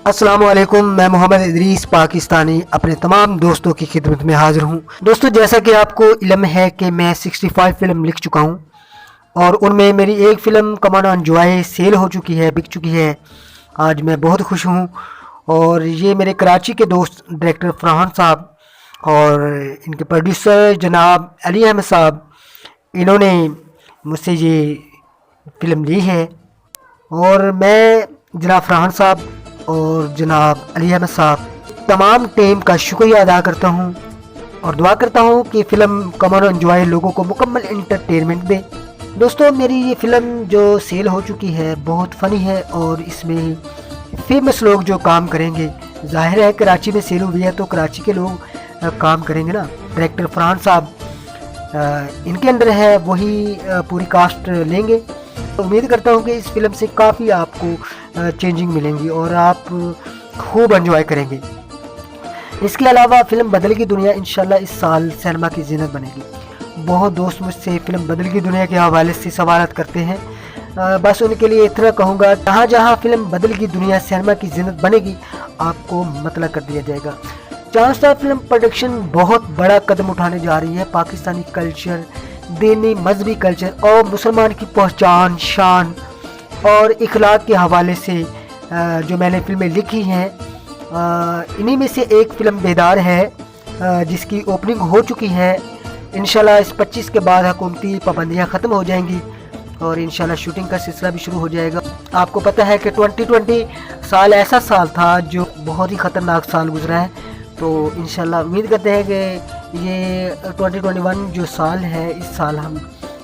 अस्सलाम वालेकुम। मैं मोहम्मद इदरीस पाकिस्तानी अपने तमाम दोस्तों की खिदमत में हाज़िर हूँ। दोस्तों, जैसा कि आपको इल्म है कि मैं 65 फ़िल्म लिख चुका हूँ और उनमें मेरी एक film come on enjoy sale हो चुकी है, बिक चुकी है। आज मैं बहुत खुश हूँ। और ये मेरे कराची के दोस्त डायरेक्टर फरहान साहब और इनके प्रोड्यूसर जनाब अली अहमद साहब, इन्होंने मुझसे ये फ़िल्म ली है। और मैं जनाब फरहान साहब और जनाब अली अहमद साहब तमाम टीम का शुक्रिया अदा करता हूँ और दुआ करता हूँ कि फ़िल्म कम ऑन एंजॉय लोगों को मुकम्मल इंटरटेनमेंट दे। दोस्तों, मेरी ये फ़िल्म जो सेल हो चुकी है बहुत फ़नी है और इसमें फेमस लोग जो काम करेंगे, जाहिर है कराची में सेल हुई है तो कराची के लोग काम करेंगे ना। डायरेक्टर फरहान साहब इनके अंदर है, वही पूरी कास्ट लेंगे। उम्मीद करता हूँ कि इस फिल्म से काफ़ी आपको चेंजिंग मिलेंगी और आप खूब एंजॉय करेंगे। इसके अलावा फ़िल्म बदल की दुनिया इंशाल्लाह इस साल सिनेमा की ज़ीनत बनेगी। बहुत दोस्त मुझसे फ़िल्म बदल की दुनिया के हवाले से सवालात करते हैं। बस उनके लिए इतना कहूँगा, जहाँ जहाँ फ़िल्म बदल की दुनिया सिनेमा की ज़ीनत बनेगी आपको मतलब कर दिया जाएगा। चांद स्टार फिल्म प्रोडक्शन बहुत बड़ा कदम उठाने जा रही है। पाकिस्तानी कल्चर, दीनी मजहबी कल्चर और मुसलमान की पहचान, शान और इखलाक के हवाले से जो मैंने फिल्में लिखी हैं, इन्हीं में से एक फ़िल्म बेदार है जिसकी ओपनिंग हो चुकी है। इंशाल्लाह इस 25 के बाद हुकूमती पाबंदियाँ ख़त्म हो जाएंगी और इंशाल्लाह शूटिंग का सिलसिला भी शुरू हो जाएगा। आपको पता है कि 2020 साल ऐसा साल था जो बहुत ही ख़तरनाक साल गुजरा है। तो इंशाल्लाह उम्मीद करते हैं कि ये 2021 जो साल है, इस साल हम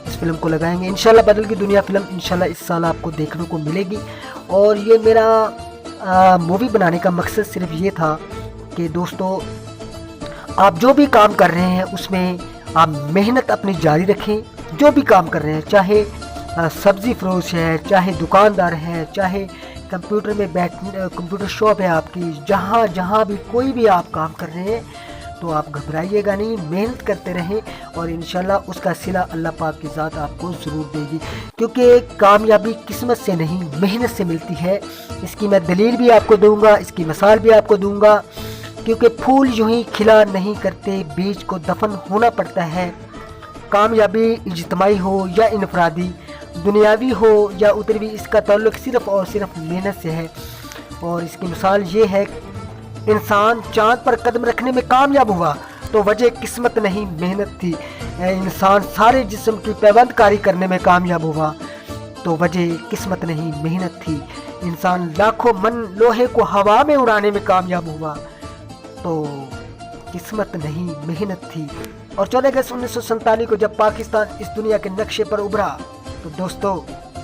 इस फिल्म को लगाएंगे। इंशाल्लाह बदल की दुनिया फ़िल्म इंशाल्लाह इस साल आपको देखने को मिलेगी। और ये मेरा मूवी बनाने का मकसद सिर्फ ये था कि दोस्तों, आप जो भी काम कर रहे हैं उसमें आप मेहनत अपनी जारी रखें। जो भी काम कर रहे हैं, चाहे सब्ज़ी फरोश है, चाहे दुकानदार है, चाहे कंप्यूटर में कंप्यूटर शॉप है आपकी, जहाँ जहाँ भी कोई भी आप काम कर रहे हैं तो आप घबराइएगा नहीं, मेहनत करते रहें और इंशाल्लाह उसका सिला अल्लाह पाक की ज़ात आपको ज़रूर देगी। क्योंकि कामयाबी किस्मत से नहीं, मेहनत से मिलती है। इसकी मैं दलील भी आपको दूंगा, इसकी मिसाल भी आपको दूंगा। क्योंकि फूल यूँ ही खिला नहीं करते, बीज को दफन होना पड़ता है। कामयाबी इज्तिमाई हो या इनफरादी, दुनियावी हो या उतरवी, इसका ताल्लुक सिर्फ़ और सिर्फ मेहनत से है। और इसकी मिसाल ये है, इंसान चाँद पर कदम रखने में कामयाब हुआ तो वजह किस्मत नहीं, मेहनत थी। इंसान सारे जिस्म की पैबंदकारी करने में कामयाब हुआ तो वजह किस्मत नहीं, मेहनत थी। इंसान लाखों मन लोहे को हवा में उड़ाने में कामयाब हुआ तो किस्मत नहीं, मेहनत थी। और 14 अगस्त 1947 को जब पाकिस्तान इस दुनिया के नक्शे पर उभरा तो दोस्तों,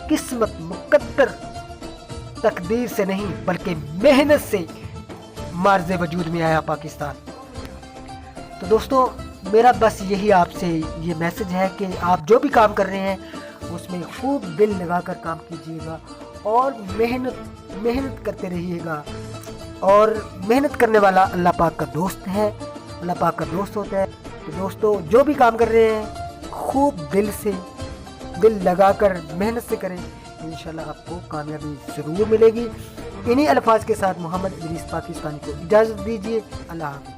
किस्मत मुकद्दर तकदीर से नहीं बल्कि मेहनत से मार्ज़े वजूद में आया पाकिस्तान। तो दोस्तों, मेरा बस यही आपसे ये मैसेज है कि आप जो भी काम कर रहे हैं उसमें खूब दिल लगाकर काम कीजिएगा और मेहनत करते रहिएगा। और मेहनत करने वाला अल्लाह पाक का दोस्त है, अल्लाह पाक का दोस्त होता है। तो दोस्तों, जो भी काम कर रहे हैं खूब दिल लगाकर मेहनत से करें, इंशाल्लाह आपको कामयाबी ज़रूर मिलेगी। इन्हीं अल्फाज के साथ मोहम्मद इदरीस पाकिस्तानी को इजाज़त दीजिए। अल्लाह हाफ़िज़।